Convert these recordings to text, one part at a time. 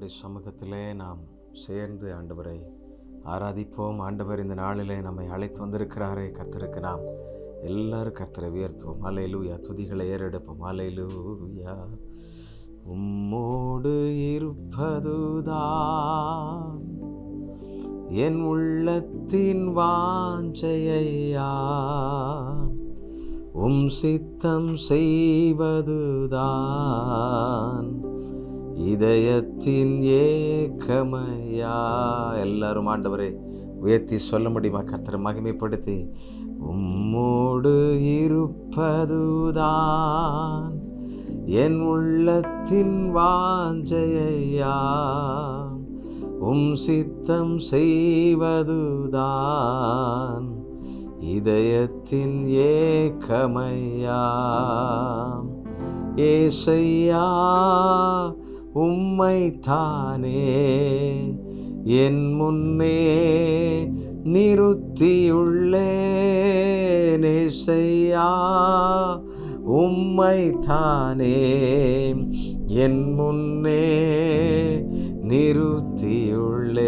ஆண்டவருடைய சமூகத்திலே நாம் சேர்ந்து ஆண்டவரை ஆராதிப்போம். ஆண்டவர் இந்த நாளிலே நம்மை அழைத்து வந்திருக்கிறாரே. கர்த்தருக்கு நாம் எல்லாரும் கர்த்தரை உயர்த்துவோம். அல்லேலூயா. துதிகளை ஏறெடுப்போம். அல்லேலூயா. உம்மோடு இருப்பதுதான் என் உள்ளத்தின் வாஞ்சையா, உம் சித்தம் செய்வதுதான் இதயத்தின் ஏக்கமையா. எல்லாரும் ஆண்டவரை உயர்த்தி சொல்ல முடியுமா? கர்த்தரை மகிமைப்படுத்தி, உம்மோடு இருப்பதுதான் என் உள்ளத்தின் வாஞ்சையா, உம் சித்தம் செய்வதுதான் இதயத்தின் ஏக்கமையா. ஏசையா, உம்மைத்தானே என் முன்னே நிறுத்தியுள்ளேன். ஏசையா, உம்மைத்தானே என் முன்னே நிறுத்தியுள்ளேன்.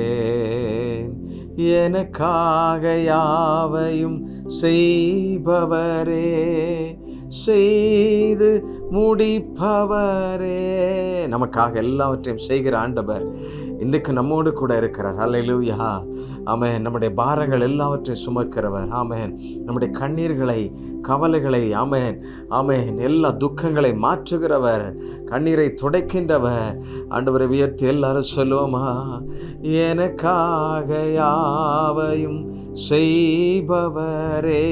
எனக்காக யாவையும் செய்பவரே, செய்து முடிப்பவரே. நமக்காக எல்லாவற்றையும் செய்கிற ஆண்டவர் இன்றைக்கு நம்மோடு கூட இருக்கிறார். அல்லேலூயா. ஆமென். நம்முடைய பாரங்கள் எல்லாவற்றையும் சுமக்கிறவர். ஆமென். நம்முடைய கண்ணீர்களை, கவலைகளை, ஆமென் ஆமென், எல்லா துக்கங்களை மாற்றுகிறவர், கண்ணீரை துடைக்கின்றவர். ஆண்டவரை உயர்த்தி எல்லாரும் சொல்லுவோமா? எனக்காக யாவையும் செய்பவரே,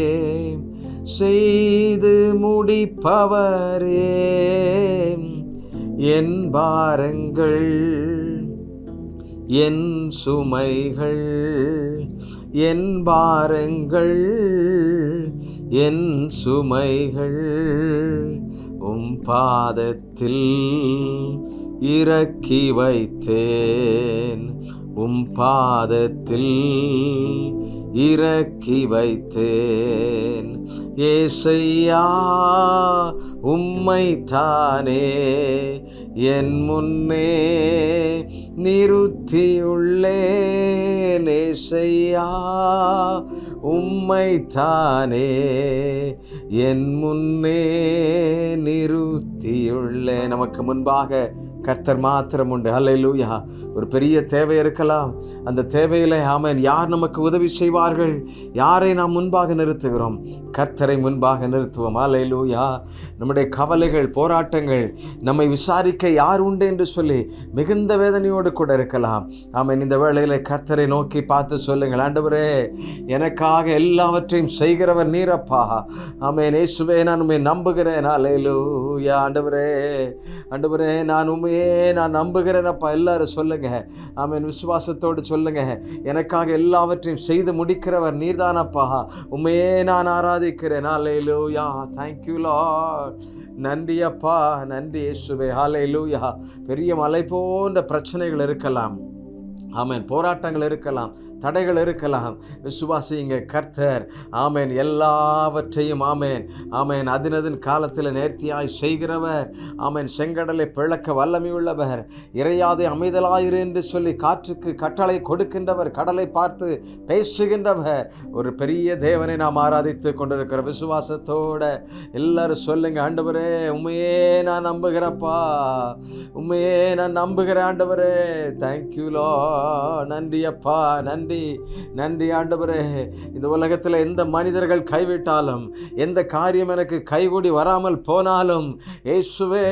செய்து முடிப்பவரே. என் பாரங்கள், என் சுமைகள், என் பாரங்கள், என் சுமைகள் உம் பாதத்தில் இறக்கி வைத்தேன், உம் பாதத்தில் இறக்கி வைத்தேன். ஏசையா, உம்மைத்தானே என் முன்னே நிறுத்தியுள்ளேன். ஏசையா, உம்மைத்தானே என் முன்னே நிறுத்தியுள்ளேன். நமக்கு முன்பாக கர்த்தர் மாத்திரம் உண்டு. அல்லேலூயா. ஒரு பெரிய தேவை இருக்கலாம். அந்த தேவையிலே ஆமென், யார் நமக்கு உதவி செய்வார்கள்? யாரை நாம் முன்பாக நிறுத்துகிறோம்? கர்த்தரை முன்பாக நிறுத்துவோம். அல்லேலூயா. நம்முடைய கவலைகள், போராட்டங்கள், நம்மை விசாரிக்க யார் உண்டு என்று சொல்லி மிகுந்த வேதனையோடு கூட இருக்கலாம். ஆமென். இந்த வேளையிலே கர்த்தரை நோக்கி பார்த்து சொல்லுங்கள், ஆண்டவரே, எனக்காக எல்லாவற்றையும் செய்கிறவர் நீரப்பா. ஆமென். இயேசுவே, நான் உம்மை நம்புகிறேன். அல்லேலூயா. ஆண்டவரே, ஆண்டவரே, நான் நம்புகிறேனப்பா. எல்லாரும் சொல்லுங்க. ஆமென். விசுவாசத்தோடு சொல்லுங்க. எனக்காக எல்லாவற்றையும் செய்து முடிக்கிறவர் நீர்தானப்பா. உம்மையே நான் ஆராதிக்கிறேன். ஹல்லேலூயா. Thank you Lord. நன்றி அப்பா, நன்றி இயேசுவே. ஹல்லேலூயா. பெரிய மலை போன்ற பிரச்சனைகள் இருக்கலாம். ஆமென். போராட்டங்கள் இருக்கலாம், தடைகள் இருக்கலாம். விசுவாசிங்க, கர்த்தர் ஆமென் எல்லாவற்றையும் ஆமென் ஆமென் அதினதின் காலத்தில் நேர்த்தியாய் செய்கிறவர். ஆமென். செங்கடலை பிளக்க வல்லமையுள்ளவர். இறையாதே அமைதலாயிரு என்று சொல்லி காற்றுக்கு கட்டளை கொடுக்கின்றவர். கடலை பார்த்து பேசுகின்றவர். ஒரு பெரிய தேவனை நாம் ஆராதித்து கொண்டிருக்கிற விசுவாசத்தோட எல்லாரும் சொல்லுங்க, ஆண்டவரே, உண்மையே நான் நம்புகிறப்பா, உண்மையே நான் நம்புகிறேன் ஆண்டவரே. Thank you Lord. நன்றி அப்பா, நன்றி நன்றி ஆண்டவரே. இந்த உலகத்தில் எந்த மனிதர்கள் கைவிட்டாலும், எந்த காரியம் எனக்கு கைகூடி வராமல் போனாலும், இயேசுவே,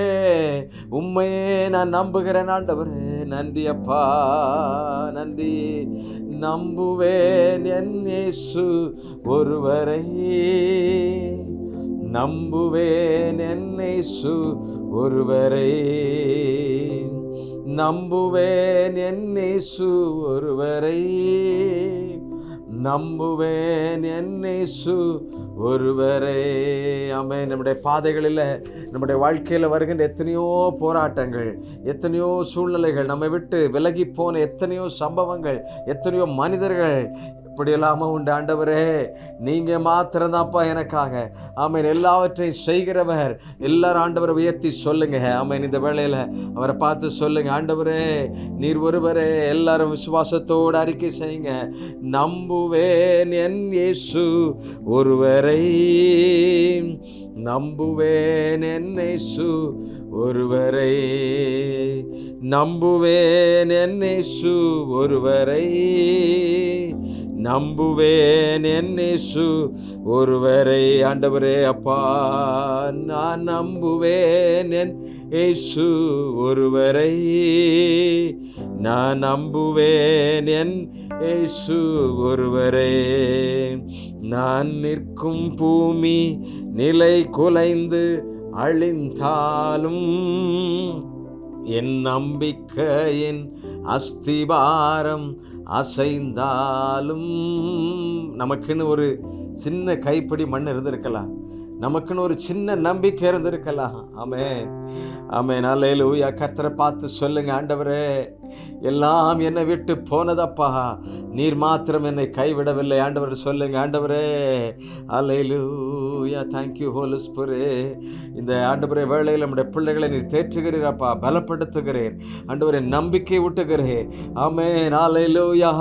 உம்மையே நான் நம்புகிறேன் ஆண்டவரே. நன்றி அப்பா, நன்றி. நம்புவேன் என் இயேசு ஒருவரை, நம்புவேன் என் இயேசு ஒருவரை, நம்புவேன் என் இயேசு ஒருவரை, நம்புவேன் என் இயேசு ஒருவரே. ஆமென். நம்முடைய பாதைகளில், நம்முடைய வாழ்க்கையில் வருகின்ற எத்தனையோ போராட்டங்கள், எத்தனையோ சூழ்நிலைகள், நம்மை விட்டு விலகி போன எத்தனையோ சம்பவங்கள், எத்தனையோ மனிதர்கள் இப்படியெல்லாம உண்டு ஆண்டவரே, நீங்க மாத்திரம்தான்ப்பா எனக்காக. ஆமென். எல்லாவற்றையும் செய்கிறவர். எல்லாரும் ஆண்டவரை உயர்த்தி சொல்லுங்க. ஆமென். இந்த வேளையில அவரை பார்த்து சொல்லுங்க, ஆண்டவரே நீர் ஒருவரே. எல்லாரும் விசுவாசத்தோடு அறிக்கை செய்யுங்க. நம்புவேன் என் இயேசு ஒருவரை, நம்புவேன் என் இயேசு ஒருவரை, நம்புவேன் என் இயேசு ஒருவரை, நம்புவேன் என் இயேசு ஒருவரை. ஆண்டவரே அப்பா, நான் நம்புவேன் என் இயேசு ஒருவரை, நான் நம்புவேன் என் இயேசு ஒருவரை. நான் நிற்கும் பூமி நிலை குலைந்து அழிந்தாலும், என் நம்பிக்கையின் அஸ்திபாரம் அசைந்தாலும், நமக்குன்னு ஒரு சின்ன கைப்பிடி மண் இருந்திருக்கலாம், நமக்குன்னு ஒரு சின்ன நம்பிக்கை இருந்திருக்கலாம். ஆமென், ஆமென், அல்லேலூயா. கர்த்தரை பார்த்து சொல்லுங்க, ஆண்டவரே எல்லாம் என்னை விட்டு போனதப்பா, நீர் மாத்திரம் என்னை கைவிடவில்லை. ஆண்டவர் சொல்லுங்க, ஆண்டவரே அல்லேலூயா. Thank you Holi spirit. இந்த ஆண்டவரே வேளையில் நம்முடைய பிள்ளைகளை நீர் தேற்றுகிறீரப்பா, பலப்படுத்துகிறேன் ஆண்டவரே, நம்பிக்கை ஊட்டுகிறேன். ஆமென், அல்லேலூயா.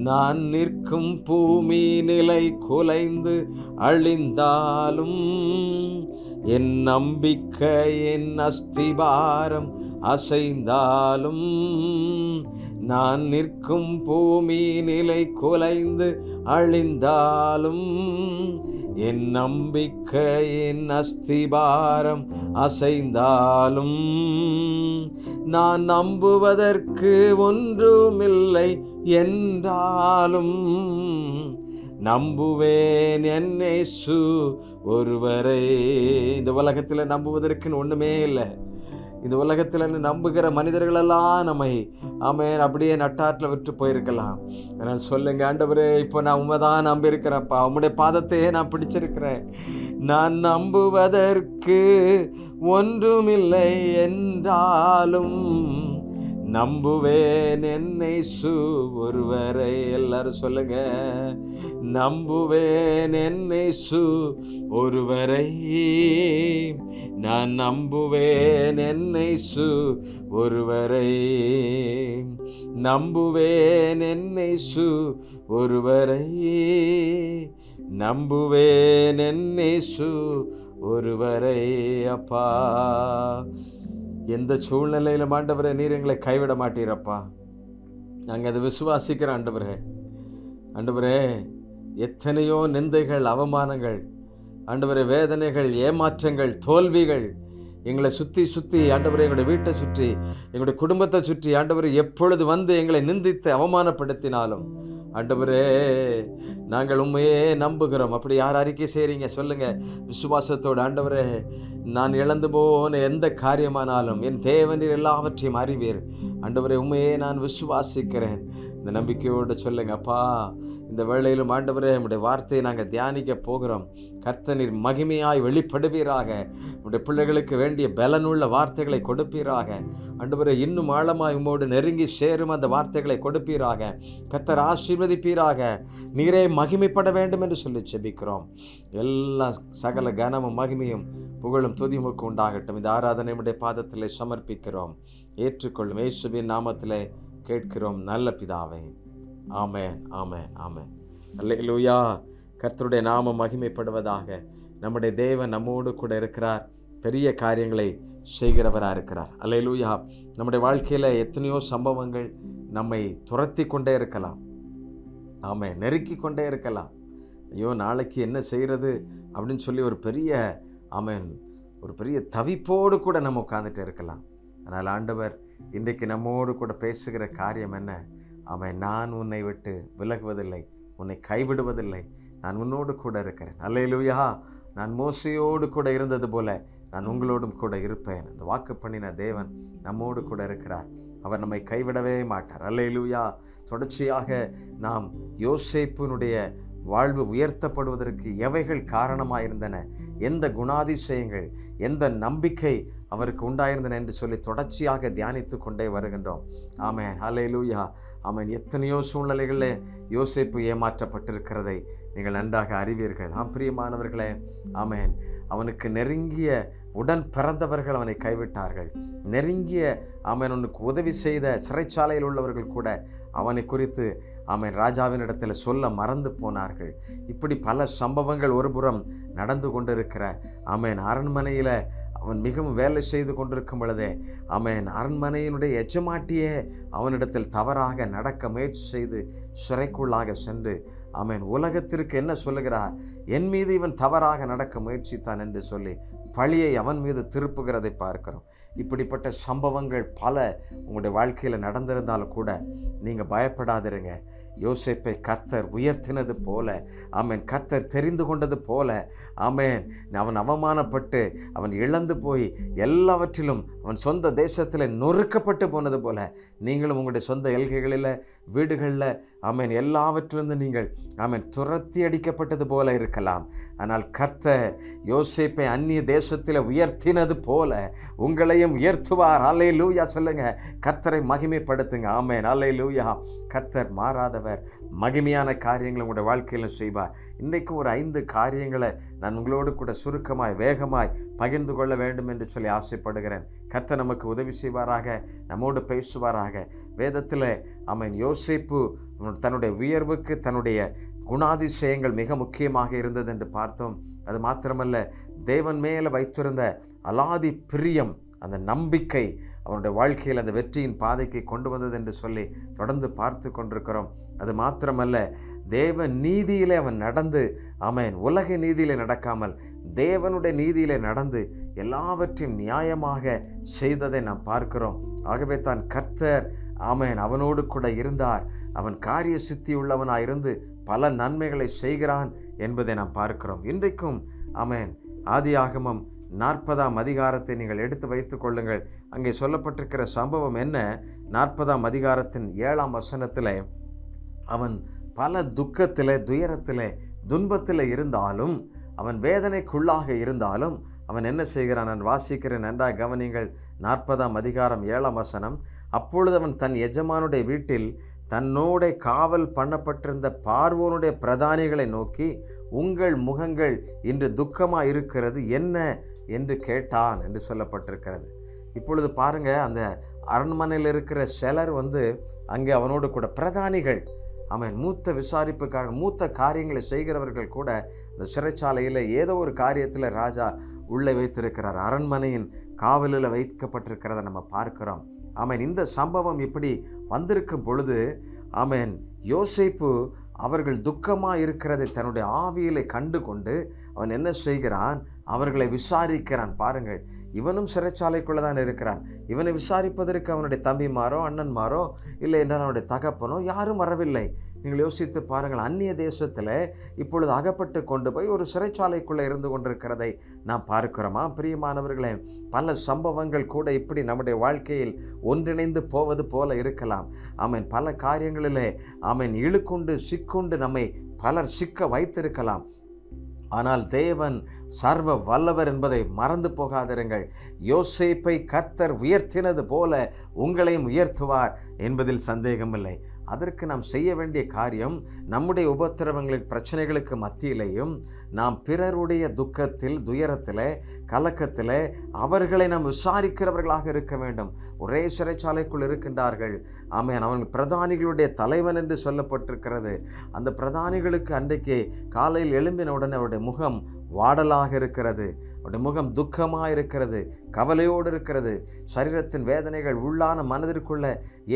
நான் நிற்கும் பூமி நிலை குலைந்து அழிந்தாலும், என் நம்பிக்கையின் அஸ்திபாரம் அசைந்தாலும், நான் நிற்கும் பூமி நிலை குலைந்து அழிந்தாலும், என் நம்பிக்கையின் அஸ்திபாரம் அசைந்தாலும், நான் நம்புவதற்கு ஒன்றுமில்லை என்றாலும், நம்புவேன் என் இயேசு ஒருவரை. இந்த உலகத்தில் நம்புவதற்குன்னு ஒன்றுமே இல்லை. இந்த உலகத்தில் நம்புகிற மனிதர்களெல்லாம் நம்மை ஆமென் அப்படியே நட்டாற்றில் விட்டு போயிருக்கலாம். நான் சொல்லுங்க, ஆண்டவரே இப்போ நான் உண்மைதான் நம்பியிருக்கிறேன்ப்பா, உம்முடைய பாதத்தையே நான் பிடிச்சிருக்கிறேன். நான் நம்புவதற்கு ஒன்றுமில்லை என்றாலும், நம்புவேன் என் இயேசு ஒருவரை. எல்லாரும் சொல்லுங்க, நம்புவேன் என் இயேசு ஒருவரை, நான் நம்புவேன் என் இயேசு ஒருவரை, நம்புவேன் என் இயேசு ஒருவரை, நம்புவேன் என் இயேசு ஒருவரை. அப்பா, எந்த சூழ்நிலையிலும் ஆண்டவரே நீர் எங்களை கைவிட மாட்டீரப்பா. நாங்கள் அதை விசுவாசிக்கிறோம் ஆண்டவரே. ஆண்டவரே, எத்தனையோ நிந்தைகள், அவமானங்கள், ஆண்டவரே வேதனைகள், ஏமாற்றங்கள், தோல்விகள் எங்களை சுற்றி ஆண்டவரே, எங்களுடைய வீட்டை சுற்றி, எங்களுடைய குடும்பத்தை சுற்றி ஆண்டவரே எப்பொழுது வந்து எங்களை நிந்தித்து அவமானப்படுத்தினாலும் ஆண்டவரே நாங்கள் உண்மையே நம்புகிறோம். அப்படி யார் அறிக்கை செய்கிறீங்க சொல்லுங்க விசுவாசத்தோடு, ஆண்டவரே நான் இழந்து போன எந்த காரியமானாலும் என் தேவனீர் எல்லாவற்றையும் அறிவீர். ஆண்டவரே உண்மையே நான் விசுவாசிக்கிறேன். இந்த நம்பிக்கையோடு சொல்லுங்க அப்பா. இந்த வேளையிலும் ஆண்டவரே நம்முடைய வார்த்தையை நாங்கள் தியானிக்க போகிறோம். கர்த்தர் மகிமையாய் வெளிப்படுவீராக. நம்முடைய பிள்ளைகளுக்கு வேண்டிய பலனுள்ள வார்த்தைகளை கொடுப்பீராக. ஆண்டவரே இன்னும் ஆழமாய் உம்மோடு நெருங்கி சேரும் அந்த வார்த்தைகளை கொடுப்பீராக. கர்த்தர் ஆசீர்வதிப்பீராக. நீரே மகிமைப்பட வேண்டும் என்று சொல்லி செபிக்கிறோம். எல்லா சகல கனமும் மகிமையும் புகழும் துதிமுக்கு உண்டாகட்டும். இந்த ஆராதனை நம்முடைய பாதத்திலே சமர்ப்பிக்கிறோம். ஏற்றுக்கொள்ளும் இயேசுவின் நாமத்திலே கேட்கிறோம் நல்ல பிதாவே. ஆமென், ஆமென், ஆமென். அல்லேலூயா. கர்த்தருடைய நாமம் மகிமைப்படுவதாக. நம்முடைய தேவன் நம்மோடு கூட இருக்கிறார். பெரிய காரியங்களை செய்கிறவராக இருக்கிறார். அல்லேலூயா. நம்முடைய வாழ்க்கையில் எத்தனையோ சம்பவங்கள் நம்மை துரத்தி கொண்டே இருக்கலாம். ஆமென், நெருக்கி கொண்டே இருக்கலாம். ஐயோ நாளைக்கு என்ன செய்கிறது அப்படின்னு சொல்லி ஒரு பெரிய ஆமென் ஒரு பெரிய தவிப்போடு கூட நம்ம உட்கார்ந்துட்டு இருக்கலாம். ஆனால் ஆண்டவர் இன்றைக்கு நம்மோடு கூட பேசுகிற காரியம் என்ன? ஆமென், நான் உன்னை விட்டு விலகுவதில்லை, உன்னை கைவிடுவதில்லை, நான் உன்னோடு கூட இருக்கிறேன். அல்லேலூயா. நான் மோசையோடு கூட இருந்தது போல நான் உங்களோடும் கூட இருப்பேன். அந்த வாக்கு பண்ணின தேவன் நம்மோடு கூட இருக்கிறார். அவர் நம்மை கைவிடவே மாட்டார். அல்லேலூயா. தொடர்ச்சியாக நாம் யோசேப்பினுடைய வாழ்வு உயர்த்தப்படுவதற்கு எவைகள் காரணமாயிருந்தன, எந்த குணாதிசயங்கள், எந்த நம்பிக்கை அவருக்கு உண்டாயிருந்தன என்று சொல்லி தொடர்ச்சியாக தியானித்து கொண்டே வருகின்றோம். ஆமென், ஹல்லேலூயா. ஆமென். எத்தனையோ சூழ்நிலைகளில் யோசேப்பு ஏமாற்றப்பட்டிருக்கிறதை நீங்கள் நன்றாக அறிவீர்கள். பிரியமானவர்களே, ஆமென். அவனுக்கு நெருங்கிய உடன் பிறந்தவர்கள் அவனை கைவிட்டார்கள். நெருங்கிய அவனுக்கு உதவி செய்த சிறைச்சாலையில் உள்ளவர்கள் கூட அவனை குறித்து ராஜாவினிடத்தில் சொல்ல மறந்து போனார்கள். இப்படி பல சம்பவங்கள் ஒருபுறம் நடந்து கொண்டிருக்கிற அரண்மனையில் அவன் மிகவும் வேலை செய்து கொண்டிருக்கும் பொழுதே அரண்மனையினுடைய எஜமாட்டியே அவனிடத்தில் தவறாக நடக்க முயற்சி செய்து சிறைக்குள்ளாக சென்று உலகத்திற்கு என்ன சொல்லுகிறார், என் மீது இவன் தவறாக நடக்க முயற்சித்தான் என்று சொல்லி பழியை அவன் மீது திருப்புகிறதை பார்க்கிறோம். இப்படிப்பட்ட சம்பவங்கள் பல உங்களுடைய வாழ்க்கையில் நடந்திருந்தாலும் கூட நீங்கள் பயப்படாதிருங்க. யோசேப்பை கர்த்தர் உயர்த்தினது போல, கர்த்தர் தெரிந்து கொண்டது போல, அவன் அவமானப்பட்டு அவன் இழந்து போய் எல்லாவற்றிலும் அவன் சொந்த தேசத்தில் நொறுக்கப்பட்டு போனது போல நீங்களும் உங்களுடைய சொந்த எல்கைகளில், வீடுகளில் எல்லாவற்றிலிருந்து நீங்கள் துரத்தி அடிக்கப்பட்டது போல இருக்கலாம். ஆனால் கர்த்தர் யோசேப்பை அந்நிய தேசத்தில் உயர்த்தினது போல உங்களையும் உயர்த்துவார். அல்லேலூயா சொல்லுங்க. கர்த்தரை மகிமைப்படுத்துங்க. ஆமென், அல்லேலூயா. கர்த்தர் மாறாதவர், மகிமையான காரியங்களை உங்களுடைய வாழ்க்கையிலும் செய்வார். இன்றைக்கு ஒரு 5 காரியங்களை நான் உங்களோடு கூட சுருக்கமாய் வேகமாய் பகிர்ந்து கொள்ள வேண்டும் என்று சொல்லி ஆசைப்படுகிறேன். கர்த்தர் நமக்கு உதவி செய்வாராக, நம்மோடு பேசுவாராக. வேதத்தில் யோசேப்பு தன்னுடைய உயர்வுக்கு தன்னுடைய குணாதிசயங்கள் மிக முக்கியமாக இருந்தது என்று பார்த்தோம். அது மாத்திரமல்ல, தேவன் மேலே வைத்திருந்த அலாதி பிரியம், அந்த நம்பிக்கை அவனுடைய வாழ்க்கையில் அந்த வெற்றியின் பாதைக்கு கொண்டு வந்தது என்று சொல்லி தொடர்ந்து பார்த்து கொண்டிருக்கிறோம். அது மாத்திரமல்ல, தேவ நீதியிலே அவன் நடந்து உலக நீதியிலே நடக்காமல் தேவனுடைய நீதியிலே நடந்து எல்லாவற்றையும் நியாயமாக செய்ததை நாம் பார்க்கிறோம். ஆகவே தான் கர்த்தர் அவனோடு கூட இருந்தார். அவன் காரிய சித்தி உள்ளவனாயிருந்து பல நன்மைகளை செய்கிறான் என்பதை நாம் பார்க்கிறோம். இன்றைக்கும் ஆதியாகமம் 40ஆம் அதிகாரத்தை நீங்கள் எடுத்து வைத்துக் கொள்ளுங்கள். அங்கே சொல்லப்பட்டிருக்கிற சம்பவம் என்ன? 40ஆம் அதிகாரத்தின் 7ஆம் வசனத்தில் அவன் பல துக்கத்தில், துயரத்தில், துன்பத்தில் இருந்தாலும், அவன் வேதனைக்குள்ளாக இருந்தாலும் அவன் என்ன செய்கிறான்? நான் வாசிக்கிறேன், நன்றாக கவனிங்கள். 40ஆம் அதிகாரம் 7ஆம் வசனம். அப்பொழுது அவன் தன் எஜமானுடைய வீட்டில் தன்னோட காவல் பண்ணப்பட்டிருந்த பார்வோனுடைய பிரதானிகளை நோக்கி, உங்கள் முகங்கள் இன்று துக்கமாக இருக்கிறது என்ன என்று கேட்டான் என்று சொல்லப்பட்டிருக்கிறது. இப்பொழுது பாருங்க, அந்த அரண்மனையில் இருக்கிற சிலர் அங்கே அவனோடு கூட பிரதானிகள், மூத்த விசாரிப்புக்காரர்கள், மூத்த காரியங்களை செய்கிறவர்கள் கூட இந்த சிறைச்சாலையில் ஏதோ ஒரு காரியத்தில் ராஜா உள்ளே வைத்திருக்கிறார், அரண்மனையின் காவலில் வைக்கப்பட்டிருக்கிறத நம்ம பார்க்கிறோம். இந்த சம்பவம் இப்படி வந்திருக்கும் பொழுது யோசேப்பு அவர்கள் துக்கமாக இருக்கிறதை தன்னுடைய ஆவியிலே கண்டு கொண்டு அவன் என்ன செய்கிறான்? அவர்களை விசாரிக்கிறான். பாருங்கள், இவனும் சிறைச்சாலைக்குள்ளே தான் இருக்கிறான். இவனை விசாரிப்பதற்கு அவனுடைய தம்பிமாரோ அண்ணன்மாரோ இல்லை என்றால் அவனுடைய தகப்பனோ யாரும் வரவில்லை. நீங்கள் யோசித்து பாருங்கள், அந்நிய தேசத்தில் இப்பொழுது அகப்பட்டு கொண்டு போய் ஒரு சிறைச்சாலைக்குள்ளே இருந்து கொண்டிருக்கிறதை நாம் பார்க்கிறோமா? பிரியமானவர்களே, பல சம்பவங்கள் கூட இப்படி நம்முடைய வாழ்க்கையில் ஒன்றிணைந்து போவது போல இருக்கலாம். பல காரியங்களிலே இழுக்குண்டு சிக்குண்டு நம்மை பலர் சிக்க வைத்திருக்கலாம். ஆனால் தேவன் சர்வ வல்லவர் என்பதை மறந்து போகாதிருங்கள். யோசேப்பை கர்த்தர் உயர்த்தினது போல உங்களையும் உயர்த்துவார் என்பதில் சந்தேகமில்லை. அதற்கு நாம் செய்ய வேண்டிய காரியம், நம்முடைய உபத்திரவங்களின் பிரச்சனைகளுக்கு மத்தியிலேயும் நாம் பிறருடைய துக்கத்தில், துயரத்தில், கலக்கத்தில் அவர்களை நாம் விசாரிக்கிறவர்களாக இருக்க வேண்டும். ஒரே சிறைச்சாலைக்குள் இருக்கின்றார்கள். அவன் பிரதானிகளுடைய தலைவன் என்று சொல்லப்பட்டிருக்கிறது. அந்த பிரதானிகளுக்கு அன்றைக்கு காலையில் எழும்பின உடனே அவருடைய முகம் வாடலாக இருக்கிறது, அவருடைய முகம் துக்கமாக இருக்கிறது, கவலையோடு இருக்கிறது. சரீரத்தின் வேதனைகள் உள்ளான மனதிற்குள்ள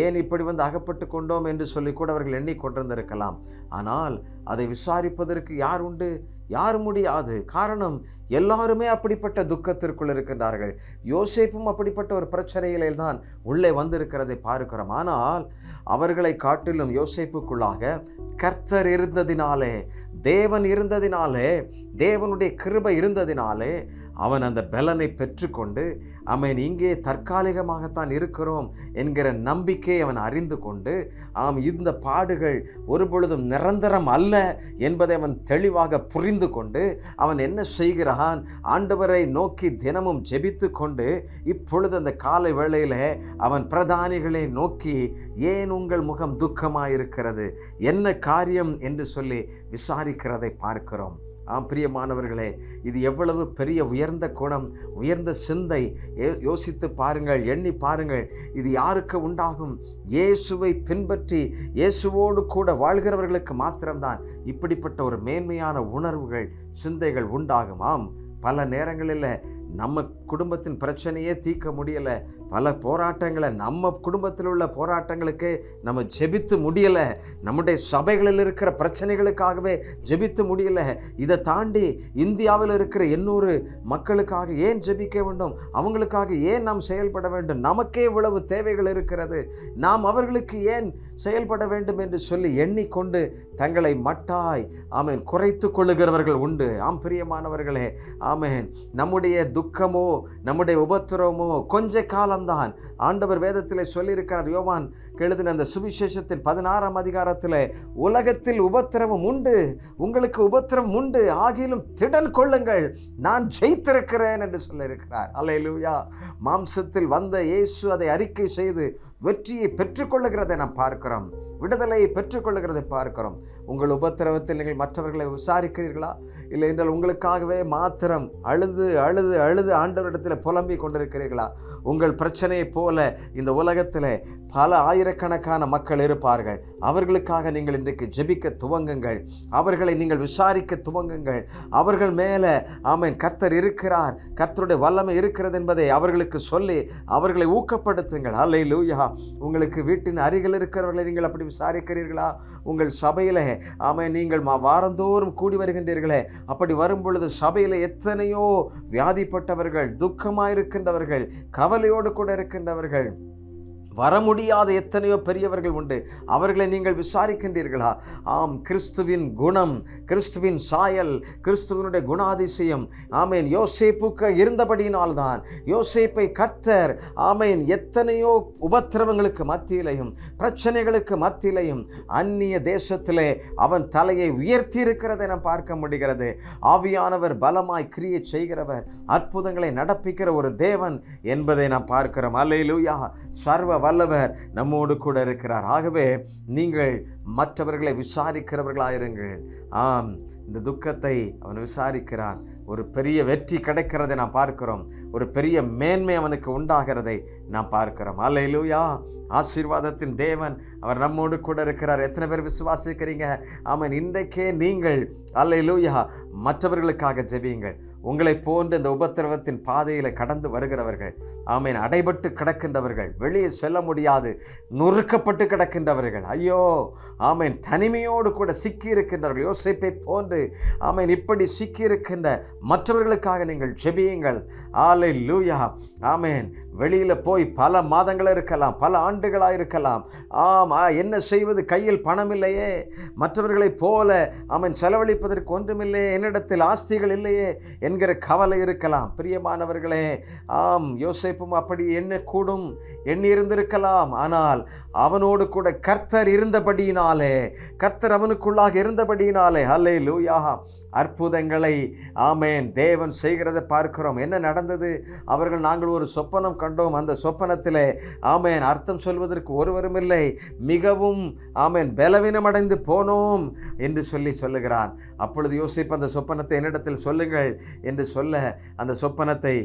ஏன் இப்படி அகப்பட்டு கொண்டோம் என்று சொல்லி கூட அவர்கள் எண்ணிக்கொண்டிருந்திருக்கலாம். ஆனால் அதை விசாரிப்பதற்கு யார் உண்டு? யார் முடியாது. காரணம், எல்லாருமே அப்படிப்பட்ட துக்கத்திற்குள் இருக்கின்றார்கள். யோசேப்பும் அப்படிப்பட்ட ஒரு பிரச்சனையிலே தான் உள்ளே வந்திருக்கிறதை பார்க்கிறோம். ஆனால் அவர்களை காட்டிலும் யோசேப்புக்குள்ளாக கர்த்தர் இருந்ததினாலே, தேவன் இருந்ததினாலே, தேவனுடைய கிருபை இருந்ததினாலே அவன் அந்த பலனை பெற்றுக்கொண்டு இங்கே தற்காலிகமாகத்தான் இருக்கிறோம் என்கிற நம்பிக்கையை அவன் அறிந்து கொண்டு இந்த பாடுகள் ஒரு பொழுதும் நிரந்தரம் அல்ல என்பதை அவன் தெளிவாக புரிந்து அறிந்து கொண்டு அவன் என்ன செய்கிறான், ஆண்டவரை நோக்கி தினமும் ஜெபித்து கொண்டு இப்பொழுது அந்த காலை வேளையில் அவன் பிரதானிகளை நோக்கி, ஏன் உங்கள் முகம் துக்கமாயிருக்கிறது, என்ன காரியம் என்று சொல்லி விசாரிக்கிறதை பார்க்கிறோம். பிரியமானவர்களே, இது எவ்வளவு பெரிய உயர்ந்த குணம், உயர்ந்த சிந்தை. யோசித்து பாருங்கள், எண்ணி பாருங்கள். இது யாருக்கு உண்டாகும்? இயேசுவை பின்பற்றி இயேசுவோடு கூட வாழ்கிறவர்களுக்கு மாத்திரம்தான் இப்படிப்பட்ட ஒரு மேன்மையான உணர்வுகள், சிந்தைகள் உண்டாகும். பல நேரங்களில் நம்ம குடும்பத்தின் பிரச்சனையே தீர்க்க முடியலை, பல போராட்டங்களை, நம்ம குடும்பத்தில் உள்ள போராட்டங்களுக்கு நம்ம ஜெபித்து முடியலை, நம்முடைய சபைகளில் இருக்கிற பிரச்சனைகளுக்காகவே ஜெபித்து முடியலை. இதை தாண்டி இந்தியாவில் இருக்கிற 800 மக்களுக்காக ஏன் ஜெபிக்க வேண்டும், அவங்களுக்காக ஏன் நாம் செயல்பட வேண்டும், நமக்கே இவ்வளவு தேவைகள் இருக்கிறது, நாம் அவர்களுக்கு ஏன் செயல்பட வேண்டும் என்று சொல்லி எண்ணிக்கொண்டு தங்களை மட்டாய் குறைத்து கொள்ளுகிறவர்கள் உண்டு. பிரியமானவர்களே, நம்முடைய துக்கமோ நம்முடைய உபத்திரவமோ கொஞ்ச காலம்தான். ஆண்டவர் வேதத்திலே சொல்லியிருக்கிறார். யோவான் எழுதின அந்த சுவிசேஷத்தின் 16ஆம் அதிகாரத்தில், உலகத்தில் உபத்திரவம் உண்டு, உங்களுக்கு உபத்திரவம் உண்டு, ஆகிலும் திடன் கொள்ளுங்கள், நான் ஜெயித்திருக்கிறேன் என்று சொல்லியிருக்கிறார். அல்லேலூயா. மாம்சத்தில் வந்த இயேசு அதை அறிக்கை செய்து வெற்றியை பெற்றுக்கொள்ளுகிறதை நாம் பார்க்கிறோம், விடுதலையை பெற்றுக்கொள்ளுகிறதை பார்க்கிறோம். உங்கள் உபத்திரவத்தில் நீங்கள் மற்றவர்களை விசாரிக்கிறீர்களா? இல்லை என்றால் உங்களுக்காகவே மாத்திரம் அழுது அழுது அழுது ஆண்டவரிடத்தில் புலம்பிக் கொண்டிருக்கிறீர்களா? உங்கள் பிரச்சனையை போல இந்த உலகத்தில் பல ஆயிரக்கணக்கான மக்கள் இருப்பார்கள். அவர்களுக்காக நீங்கள் இன்றைக்கு ஜெபிக்க துவங்குங்கள், அவர்களை நீங்கள் விசாரிக்க துவங்குங்கள். அவர்கள் மேலே கர்த்தர் இருக்கிறார், கர்த்தருடைய வல்லமை இருக்கிறது என்பதை அவர்களுக்கு சொல்லி அவர்களை ஊக்கப்படுத்துங்கள். அல்லேலூயா. உங்களுக்கு வீட்டின் அருகில் இருக்கிறவர்களை நீங்கள் அப்படி விசாரிக்கிறீர்களா? உங்கள் சபையில் நீங்கள் வாரந்தோறும் கூடி வருகின்றீர்களே, அப்படி வரும் பொழுது சபையில் எத்தனையோ வியாதிப்பட்டவர்கள், துக்கமாயிருக்கின்றவர்கள், கவலையோடு கூட இருக்கின்றவர்கள், வர முடியாத எத்தனையோ பெரியவர்கள் உண்டு. அவர்களை நீங்கள் விசாரிக்கின்றீர்களா? கிறிஸ்துவின் குணம், கிறிஸ்துவின் சாயல், கிறிஸ்துவனுடைய குணாதிசயம் யோசேப்புக்கு இருந்தபடியினால்தான் யோசேப்பை கர்த்தர் எத்தனையோ உபத்திரவங்களுக்கு மத்தியிலையும் பிரச்சனைகளுக்கு மத்தியிலையும் அந்நிய தேசத்திலே அவன் தலையை உயர்த்தி இருக்கிறதை நாம் பார்க்க முடிகிறது. ஆவியானவர் பலமாய் கிரியை செய்கிறவர், அற்புதங்களை நடப்பிக்கிற ஒரு தேவன் என்பதை நாம் பார்க்கிறோம். அல்லேலூயா. சர்வ வல்லவர் நம்மோடு கூட இருக்கிறார். ஆகவே நீங்கள் மற்றவர்களை விசாரிக்கிறவர்களாயிருங்கள். இந்த துக்கத்தை அவன் விசாரிக்கிறான். ஒரு பெரிய வெற்றி கிடைக்கிறதை நாம் பார்க்கிறோம், ஒரு பெரிய மேன்மை அவனுக்கு உண்டாகிறதை நாம் பார்க்கிறோம். அல்லேலூயா. ஆசீர்வாதத்தின் தேவன் அவர் நம்மோடு கூட இருக்கிறார். எத்தனை பேர் விசுவாசிக்கிறீங்க? இன்றைக்கே நீங்கள் அல்லேலூயா மற்றவர்களுக்காக ஜெபியுங்கள். உங்களை போன்ற இந்த உபத்திரவத்தின் பாதையில் கடந்து வருகிறவர்கள், அடைபட்டு கிடக்கின்றவர்கள், வெளியே செல்ல முடியாது நொறுக்கப்பட்டு கிடக்கின்றவர்கள், ஐயோ தனிமையோடு கூட சிக்கி இருக்கின்றவர்கள், யோசேப்பை போன்று இப்படி சிக்கி இருக்கின்ற மற்றவர்களுக்காக நீங்கள் ஜெபியுங்கள். அல்லேலூயா. வெளியில் போய் பல மாதங்கள் இருக்கலாம், பல ஆண்டுகளாக இருக்கலாம். என்ன செய்வது, கையில் பணம் இல்லையே, மற்றவர்களைப் போல செலவழிப்பதற்கு ஒன்றுமில்லையே, என்னிடத்தில் ஆஸ்திகள் இல்லையே என்கிற கவலை இருக்கலாம். பிரியமானவர்களே, யோசேப்பும் அப்படி எண்ணக்கூடும், எண்ணி இருந்திருக்கலாம். ஆனால் அவனோடு கூட கர்த்தர் இருந்தபடியினாலே, கர்த்தர் அவனுக்குள்ளாக இருந்தபடியினாலே அல்லேலூயா அற்புதங்களை தேவன் செய்கிறதை பார்க்கிறோம். என்ன நடந்தது? அவர்கள், நாங்கள் ஒரு சொப்பனம் கண்டோம், அந்த சொப்பனத்திலே அர்த்தம் சொல்வதற்கு ஒருவரும் இல்லை, மிகவும் பலவீனமடைந்து போனோம் என்று சொல்லுகிறான். அப்பொழுது யோசேப்பு, அந்த சொப்பனத்தை என்னிடத்தில் சொல்லுங்கள் என்று சொல்ல, அந்த சொப்பனத்தை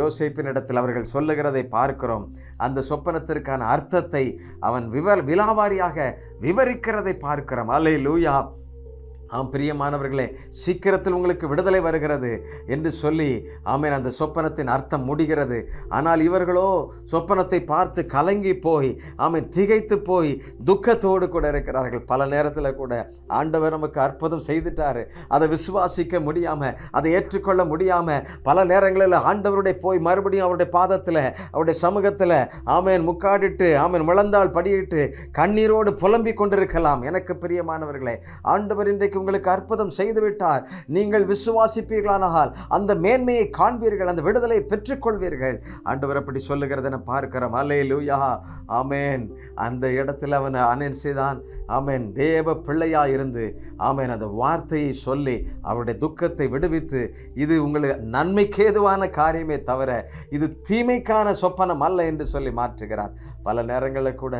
யோசேப்பினிடத்தில் அவர்கள் சொல்லுகிறதை பார்க்கிறோம். அந்த சொப்பனத்திற்கான அர்த்தத்தை அவன் விலாவாரியாக விவரிக்கிறதை பார்க்கிறோம். அல்லேலூயா. பிரியமானவர்களே, சீக்கிரத்தில் உங்களுக்கு விடுதலை வருகிறது என்று சொல்லி அந்த சொப்பனத்தின் அர்த்தம் முடிகிறது. ஆனால் இவர்களோ சொப்பனத்தை பார்த்து கலங்கி போய் திகைத்து போய் துக்கத்தோடு கூட இருக்கிறார்கள். பல நேரத்தில் கூட ஆண்டவர் நமக்கு அற்புதம் செய்துட்டாரு, அதை விசுவாசிக்க முடியாமல், அதை ஏற்றுக்கொள்ள முடியாமல் பல நேரங்களில் ஆண்டவருடைய போய் மறுபடியும் அவருடைய பாதத்தில், அவருடைய சமூகத்தில் முக்காடிட்டு முழந்தாள் படியிட்டு கண்ணீரோடு புலம்பிக் கொண்டிருக்கலாம். எனக்கு பிரியமானவர்களே, ஆண்டவர் இன்றைக்கு உங்களுக்கு அற்புதம் செய்துவிட்டார். நீங்கள் விசுவாசிப்பீர்களானால் அந்த மேன்மையை காண்பீர்கள், அந்த விடுதலை பெற்றுக்கொள்வீர்கள். ஆண்டவர் அப்படி சொல்லுகிறத நான் பார்க்கிறோம். அல்லேலூயா, ஆமேன். அந்த இடத்துல அவன் செய்தான். ஆமேன். தேவ பிள்ளையா இருந்து ஆமேன் அந்த வார்த்தையை சொல்லி அவருடைய துக்கத்தை விடுவித்து, இது உங்களுக்கு நன்மைக்கு ஏதுவான காரியமே தவிர இது தீமைக்கான சொப்பனம் அல்ல என்று சொல்லி மாற்றுகிறார். பல நேரங்களில் கூட